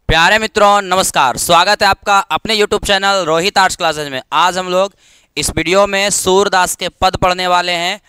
प्यारे मित्रों नमस्कार, स्वागत है आपका अपने YouTube channel Rohit arts classes में। आज हम लोग इस वीडियो में सूरदास के पद पढ़ने वाले हैं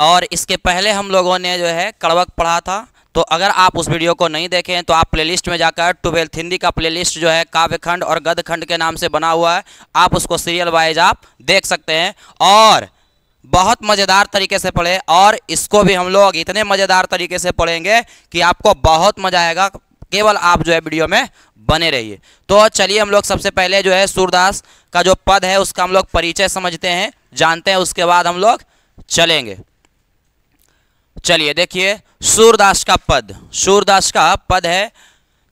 और इसके पहले हम लोगों ने जो है कड़वक पढ़ा था। तो अगर आप उस वीडियो को नहीं देखें तो आप प्लेलिस्ट में जाकर 12th हिंदी का प्लेलिस्ट जो है काव्यखंड और गद्यखंड के नाम से बना हुआ है, आप उसको सीरियल वाइज आप देख सकते हैं और बहुत मज़ेदार तरीके से पढ़े। और इसको भी हम लोग इतने मज़ेदार तरीके से पढ़ेंगे कि आपको बहुत मज़ा आएगा। केवल आप जो है वीडियो में बने रहिए। तो चलिए हम लोग सबसे पहले जो है सूरदास का जो पद है उसका हम लोग परिचय समझते हैं, जानते हैं, उसके बाद हम लोग चलेंगे। चलिए देखिए, सूरदास का पद, सूरदास का पद है।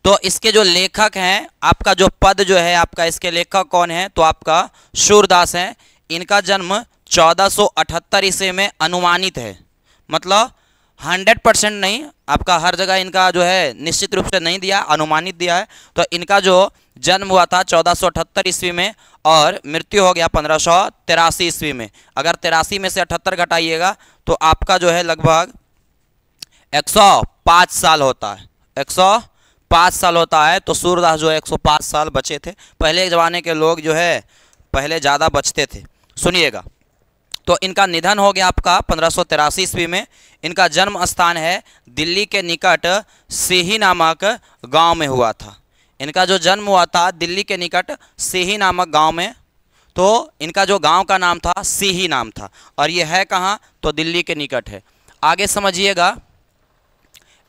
तो इसके जो लेखक हैं, आपका जो पद जो है आपका, इसके लेखक कौन है? तो आपका सूरदास हैं। इनका जन्म 1478 ईस्वी में अनुमानित है, मतलब 100% नहीं, आपका हर जगह इनका जो है निश्चित रूप से नहीं दिया, अनुमानित दिया है। तो इनका जो जन्म हुआ था 1478 ईस्वी में और मृत्यु हो गया 1583 ईस्वी में। अगर 83 में से 78 घटाइएगा तो आपका जो है लगभग 105 साल होता है, 105 साल होता है। तो सूरदास जो है 105 साल बचे थे। पहले ज़माने के लोग जो है पहले ज़्यादा बचते थे। सुनिएगा, तो इनका निधन हो गया आपका 1583 ईस्वी में। इनका जन्म स्थान है दिल्ली के निकट सीही नामक गांव में हुआ था। इनका जो जन्म हुआ था दिल्ली के निकट सीही नामक गांव में। तो इनका जो गांव का नाम था सीही नाम था और ये है कहाँ? तो दिल्ली के निकट है। आगे समझिएगा,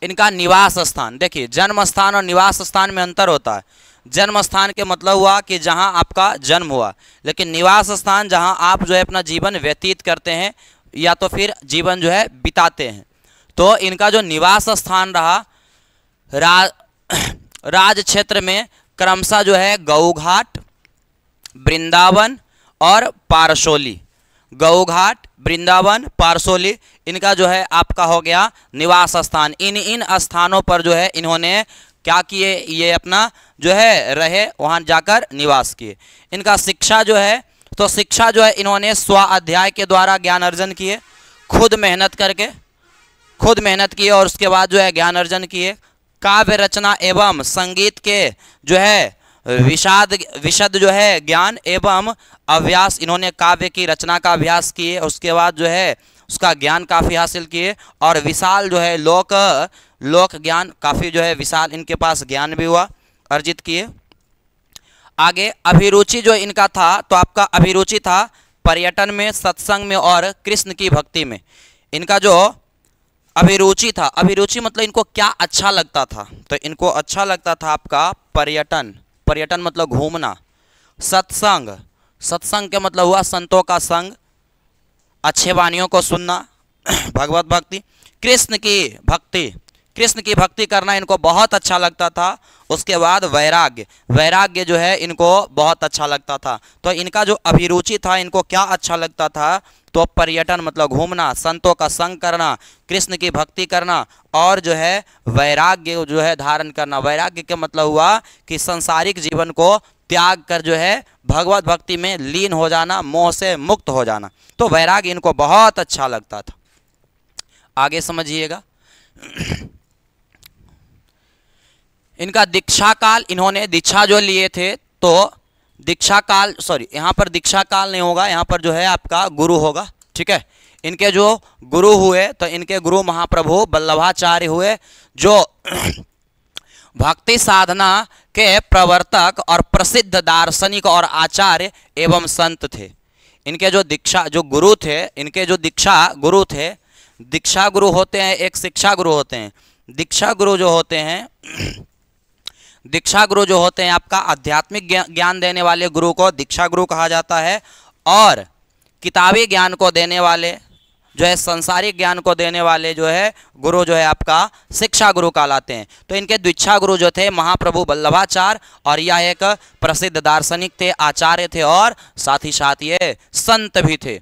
इनका निवास स्थान, देखिए जन्म स्थान और निवास स्थान में अंतर होता है। जन्म स्थान के मतलब हुआ कि जहां आपका जन्म हुआ, लेकिन निवास स्थान जहां आप जो है अपना जीवन व्यतीत करते हैं या तो फिर जीवन जो है बिताते हैं। तो इनका जो निवास स्थान रहा राज क्षेत्र में क्रमशः जो है गऊघाट, वृंदावन और पारसोली, गऊघाट, वृंदावन, पारसोली, इनका जो है आपका हो गया निवास स्थान। इन स्थानों पर जो है इन्होंने क्या किए, ये अपना जो है रहे, वहाँ जाकर निवास किए। इनका शिक्षा जो है, तो शिक्षा जो है इन्होंने स्व अध्याय के द्वारा ज्ञान अर्जन किए, खुद मेहनत करके, खुद मेहनत किए और उसके बाद जो है ज्ञान अर्जन किए। काव्य रचना एवं संगीत के जो है विशद जो है ज्ञान एवं अभ्यास, इन्होंने काव्य की रचना का अभ्यास किए, उसके बाद जो है उसका ज्ञान काफ़ी हासिल किए और विशाल जो है लोक ज्ञान, काफ़ी जो है विशाल इनके पास ज्ञान भी हुआ, अर्जित किए। आगे अभिरुचि जो इनका था, तो आपका अभिरुचि था पर्यटन में, सत्संग में और कृष्ण की भक्ति में। इनका जो अभिरुचि था, अभिरुचि मतलब इनको क्या अच्छा लगता था? तो इनको अच्छा लगता था आपका पर्यटन, पर्यटन मतलब घूमना, सत्संग, सत्संग के मतलब हुआ संतों का संग, अच्छे वाणियों को सुनना, भगवत भक्ति, कृष्ण की भक्ति, कृष्ण की भक्ति करना इनको बहुत अच्छा लगता था। उसके बाद वैराग्य, वैराग्य जो है इनको बहुत अच्छा लगता था। तो इनका जो अभिरुचि था, इनको क्या अच्छा लगता था? तो पर्यटन मतलब घूमना, संतों का संग करना, कृष्ण की भक्ति करना और जो है वैराग्य जो है धारण करना। वैराग्य के मतलब हुआ कि सांसारिक जीवन को त्याग कर जो है भगवत भक्ति में लीन हो जाना, मोह से मुक्त हो जाना। तो वैराग्य इनको बहुत अच्छा लगता था। आगे समझिएगा, इनका दीक्षा काल, इन्होंने दीक्षा जो लिए थे, तो दीक्षा काल, सॉरी यहाँ पर दीक्षा काल नहीं होगा, यहाँ पर जो है आपका गुरु होगा, ठीक है। इनके जो गुरु हुए, तो इनके गुरु महाप्रभु वल्लभाचार्य हुए, जो भक्ति साधना के प्रवर्तक और प्रसिद्ध दार्शनिक और आचार्य एवं संत थे। इनके जो दीक्षा जो गुरु थे, इनके जो दीक्षा गुरु थे, दीक्षा गुरु होते हैं, एक शिक्षा गुरु होते हैं। दीक्षा गुरु जो होते हैं, दीक्षा गुरु जो होते हैं आपका आध्यात्मिक ज्ञान देने वाले गुरु को दीक्षा गुरु कहा जाता है और किताबी ज्ञान को देने वाले जो है, संसारिक ज्ञान को देने वाले जो है गुरु जो है आपका शिक्षा गुरु कहलाते हैं। तो इनके दीक्षा गुरु जो थे महाप्रभु वल्लभाचार्य, और यह एक प्रसिद्ध दार्शनिक थे, आचार्य थे और साथ ही साथ ये संत भी थे।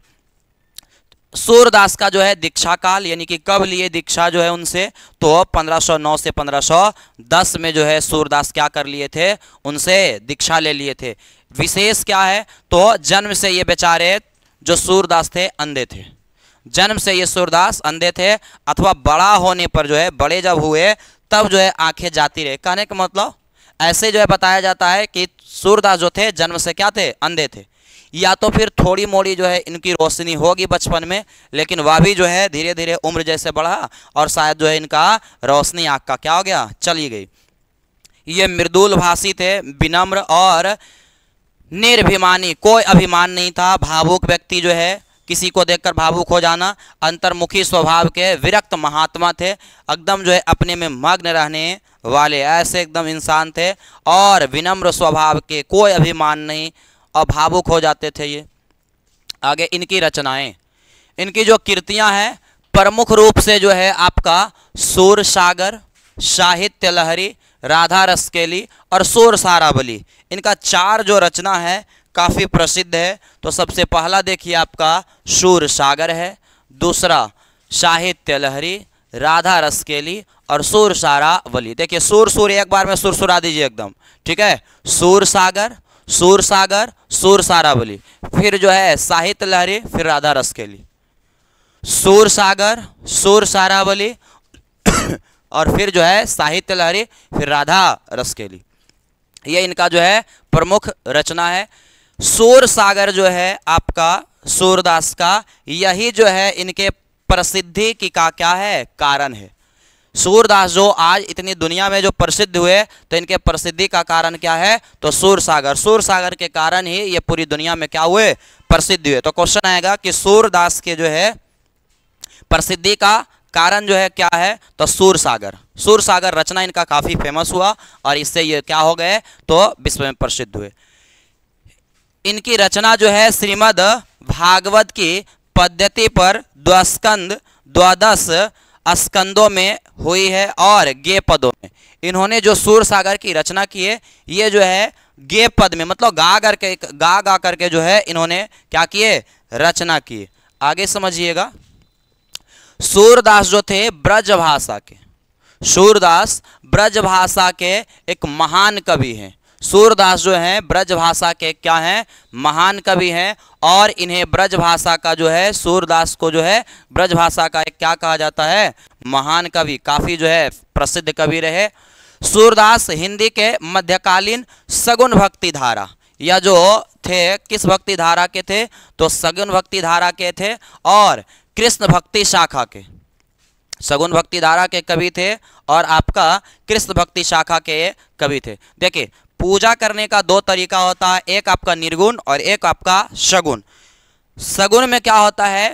सूरदास का जो है दीक्षा काल, यानी कि कब लिए दीक्षा जो है उनसे, तो 1509 से 1510 में जो है सूरदास क्या कर लिए थे, उनसे दीक्षा ले लिए थे। विशेष क्या है? तो जन्म से ये बेचारे जो सूरदास थे अंधे थे, जन्म से ये सूरदास अंधे थे, अथवा बड़ा होने पर जो है, बड़े जब हुए तब जो है आंखें जाती रहे। कहने का मतलब ऐसे जो है बताया जाता है कि सूरदास जो थे जन्म से क्या थे, अंधे थे, या तो फिर थोड़ी मोड़ी जो है इनकी रोशनी होगी बचपन में, लेकिन वह भी जो है धीरे धीरे उम्र जैसे बढ़ा और शायद जो है इनका रोशनी आँख का क्या हो गया, चली गई। ये मृदुल भाषी थे, विनम्र और निर्भिमानी, कोई अभिमान नहीं था। भावुक व्यक्ति जो है, किसी को देखकर भावुक हो जाना। अंतर्मुखी स्वभाव के विरक्त महात्मा थे, एकदम जो है अपने में मग्न रहने वाले ऐसे एकदम इंसान थे, और विनम्र स्वभाव के, कोई अभिमान नहीं, और भावुक हो जाते थे ये। आगे इनकी रचनाएं, इनकी जो कृतियां हैं प्रमुख रूप से जो है आपका सूर सागर, साहित्य लहरी, राधा रसकेली और सूर सारावली, इनका 4 जो रचना है काफ़ी प्रसिद्ध है। तो सबसे पहला देखिए आपका सूर सागर है, दूसरा साहित्य लहरी, राधा रसकेली और सूर सारावली। देखिए सूर सूर एक बार में सुरसुरा दीजिए एकदम, ठीक है। सूर सागर, सूर सागर, सूर सारावली, फिर जो है साहित्य लहरी, फिर राधा रसकेली। सूर सागर, सूर सारावली और फिर जो है साहित्य लहरी, फिर राधा रसकेली, ये इनका जो है प्रमुख रचना है। सूर सागर जो है आपका सूरदास का, यही जो है इनके प्रसिद्धि की का क्या है, कारण है। सूरदास जो आज इतनी दुनिया में जो प्रसिद्ध हुए, तो इनके प्रसिद्धि का कारण क्या है, तो सूर सागर, सूर सागर के कारण ही ये पूरी दुनिया में क्या हुए, प्रसिद्ध हुए। तो क्वेश्चन आएगा कि सूरदास के जो है प्रसिद्धि का कारण जो है क्या है, तो सूर सागर। सूर सागर रचना इनका काफी फेमस हुआ और इससे ये क्या हो गए, तो विश्व में प्रसिद्ध हुए। इनकी रचना जो है श्रीमद् भागवत की पद्धति पर द्वस्कंद, द्वादश स्कंदों में हुई है और गे पदों में। इन्होंने जो सूर सागर की रचना की है, ये जो है गे पद में, मतलब गा करके जो है इन्होंने क्या किए, रचना की। आगे समझिएगा, सूरदास जो थे ब्रज भाषा के, सूरदास ब्रज भाषा के एक महान कवि हैं। सूरदास जो हैं ब्रज भाषा के क्या हैं, महान कवि हैं, और इन्हें ब्रज भाषा का जो है, सूरदास को जो है ब्रज भाषा का एक क्या कहा जाता है, महान कवि, काफ़ी जो है प्रसिद्ध कवि रहे। सूरदास हिंदी के मध्यकालीन सगुन भक्ति धारा, या जो थे किस भक्ति धारा के थे, तो सगुन भक्ति धारा के थे और कृष्ण भक्ति शाखा के, सगुन भक्ति धारा के कवि थे और आपका कृष्ण भक्ति शाखा के कवि थे। देखिए पूजा करने का 2 तरीका होता है, एक आपका निर्गुण और एक आपका सगुण। सगुण में क्या होता है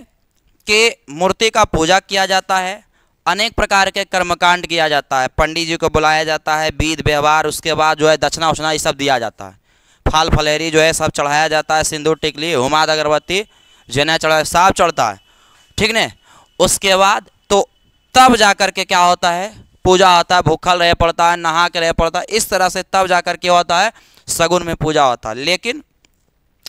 कि मूर्ति का पूजा किया जाता है, अनेक प्रकार के कर्मकांड किया जाता है, पंडित जी को बुलाया जाता है, विधि व्यवहार, उसके बाद जो है दक्षिणा उछना ये सब दिया जाता है, फल फलेरी जो है सब चढ़ाया जाता है, सिंदूर टिकली हुमाद अगरबत्ती जना चढ़ा सब चढ़ता है, ठीक न। उसके बाद तो तब जा कर के क्या होता है, पूजा होता है, भूखल रह पड़ता है, नहा के रह पड़ता है, इस तरह से तब जा कर के होता है सगुन में पूजा होता है। लेकिन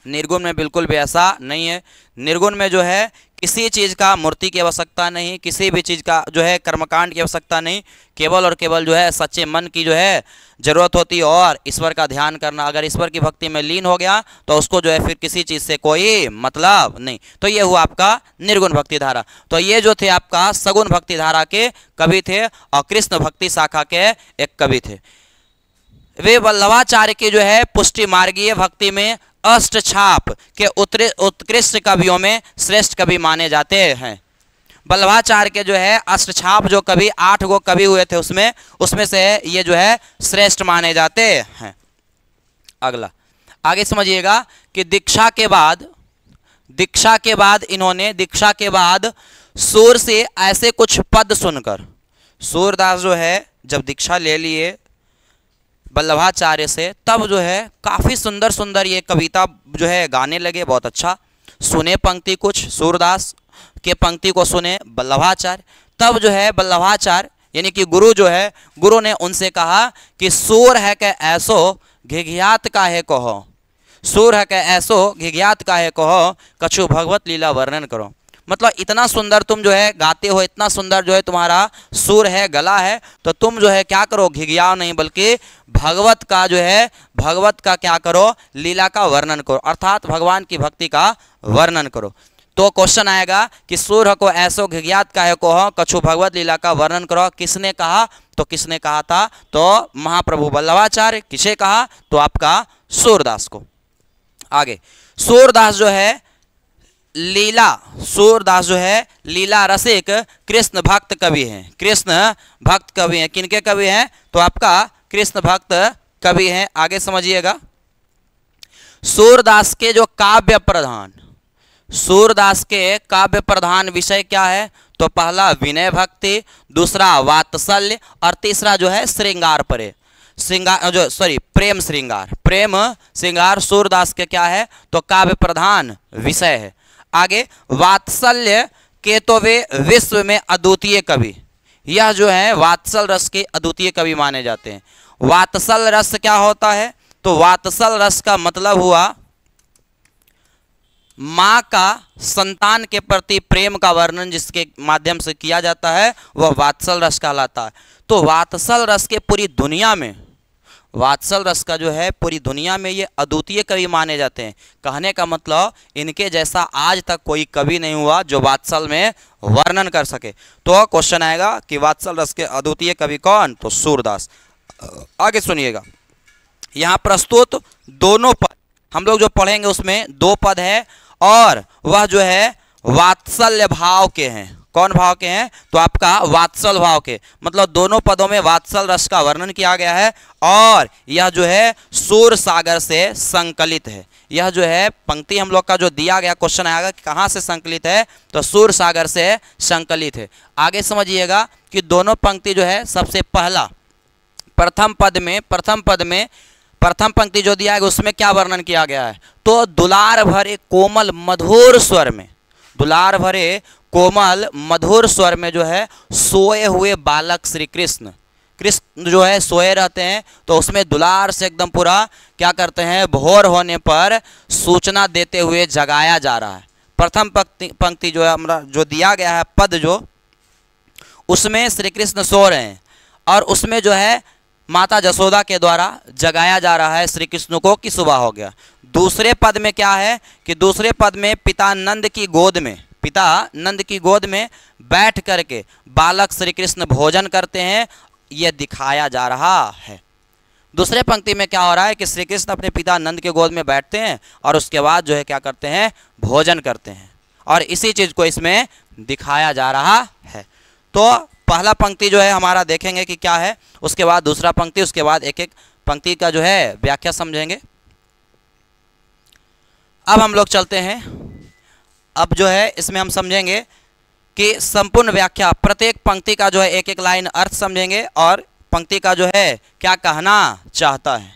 निर्गुण में बिल्कुल भी ऐसा नहीं है। निर्गुण में जो है किसी चीज़ का मूर्ति की आवश्यकता नहीं, किसी भी चीज़ का जो है कर्मकांड की आवश्यकता नहीं, केवल और केवल जो है सच्चे मन की जो है ज़रूरत होती है और ईश्वर का ध्यान करना। अगर ईश्वर की भक्ति में लीन हो गया तो उसको जो है फिर किसी चीज़ से कोई मतलब नहीं। तो ये हुआ आपका निर्गुण भक्ति धारा। तो ये जो थे आपका सगुण भक्ति धारा के कवि थे और कृष्ण भक्ति शाखा के एक कवि थे। वे वल्लभाचार्य की जो है पुष्टि मार्गीय भक्ति में अष्टछाप के उत्कृष्ट कवियों में श्रेष्ठ कवि माने जाते हैं। वल्लभाचार्य के जो है अष्टछाप जो कवि 8 गो कवि हुए थे उसमें से ये जो है श्रेष्ठ माने जाते हैं। अगला आगे समझिएगा कि दीक्षा के बाद सूर से ऐसे कुछ पद सुनकर, सूरदास जो है जब दीक्षा ले लिए वल्लभाचार्य से, तब जो है काफ़ी सुंदर सुंदर ये कविता जो है गाने लगे। बहुत अच्छा सुने पंक्ति, कुछ सूरदास के पंक्ति को सुने वल्लभाचार्य। तब जो है वल्लभाचार्य यानी कि गुरु जो है, गुरु ने उनसे कहा कि सूर है के ऐसो घिघियात काहे कहो, सूर है के ऐसो घिघियात काहे कहो, कछु भगवत लीला वर्णन करो। मतलब इतना सुंदर तुम जो है गाते हो, इतना सुंदर जो है तुम्हारा सुर है, गला है, तो तुम जो है क्या करो, घिघियाओ नहीं बल्कि भगवत का जो है, भगवत का क्या करो, लीला का वर्णन करो, अर्थात भगवान की भक्ति का वर्णन करो। तो क्वेश्चन आएगा कि सूर्य को ऐसो ज्ञात काहे को हो, कछु भगवत लीला का वर्णन करो। किसने कहा? तो किसने कहा था? तो महाप्रभु वल्लभाचार्य। किसे कहा? तो आपका सूरदास को। आगे सूरदास जो है सूरदास जो है लीला रसिक कृष्ण भक्त कवि हैं। कृष्ण भक्त कवि हैं। किनके कवि हैं? तो आपका कृष्ण भक्त कवि हैं। आगे समझिएगा, सूरदास के जो काव्य प्रधान, सूरदास के काव्य प्रधान विषय क्या है? तो पहला विनय भक्ति, दूसरा वात्सल्य और तीसरा जो है श्रृंगार परे प्रेम श्रृंगार। प्रेम श्रृंगार सूरदास के क्या है? तो काव्य प्रधान विषय है। आगे वात्सल्य के तो वे विश्व में अद्वितीय कवि, यह जो है वात्सल रस के अद्वितीय कवि माने जाते हैं। वात्सल रस क्या होता है? तो वात्सल रस का मतलब हुआ माँ का संतान के प्रति प्रेम का वर्णन जिसके माध्यम से किया जाता है वह वात्सल रस कहलाता है। तो वात्सल रस के पूरी दुनिया में, वात्सल रस का जो है पूरी दुनिया में ये अद्वितीय कवि माने जाते हैं। कहने का मतलब इनके जैसा आज तक कोई कवि नहीं हुआ जो वात्सल में वर्णन कर सके। तो क्वेश्चन आएगा कि वात्सल रस के अद्वितीय कवि कौन? तो सूरदास। आगे सुनिएगा, यहाँ प्रस्तुत दोनों पद हम लोग जो पढ़ेंगे उसमें दो पद है और वह जो है वात्सल्य भाव के हैं। कौन भाव के हैं? तो आपका वात्सल भाव के, मतलब दोनों पदों में वात्सल रस का वर्णन किया गया है और यह जो है सूर सागर से संकलित है। यह जो है पंक्ति हम लोग का जो दिया गया क्वेश्चन आएगा कि कहाँ से संकलित है? तो सूर सागर से संकलित है। आगे समझिएगा कि दोनों पंक्ति जो है सबसे पहला प्रथम पंक्ति जो दिया है उसमें क्या वर्णन किया गया है? तो दुलार भरे कोमल मधुर स्वर में, दुलार भरे कोमल मधुर स्वर में जो है सोए हुए बालक श्री कृष्ण जो है सोए रहते हैं। तो उसमें दुलार से एकदम पूरा क्या करते हैं? भोर होने पर सूचना देते हुए जगाया जा रहा है। प्रथम पंक्ति जो है हमारा जो दिया गया है पद जो, उसमें श्री कृष्ण सो रहे हैं और उसमें जो है माता जसोदा के द्वारा जगाया जा रहा है श्री कृष्ण को कि सुबह हो गया। दूसरे पद में क्या है कि दूसरे पद में पिता नंद की गोद में बैठ करके बालक श्री कृष्ण भोजन करते हैं, यह दिखाया जा रहा है। दूसरे पंक्ति में क्या हो रहा है कि श्री कृष्ण अपने पिता नंद के गोद में बैठते हैं और उसके बाद जो है क्या करते हैं? भोजन करते हैं, और इसी चीज को इसमें दिखाया जा रहा है। तो पहला पंक्ति जो है हमारा देखेंगे कि क्या है, उसके बाद दूसरा पंक्ति, उसके बाद एक एक पंक्ति का जो है व्याख्या समझेंगे। अब हम लोग चलते हैं, अब जो है इसमें हम समझेंगे कि संपूर्ण व्याख्या, प्रत्येक पंक्ति का जो है एक एक लाइन अर्थ समझेंगे और पंक्ति का जो है क्या कहना चाहता है।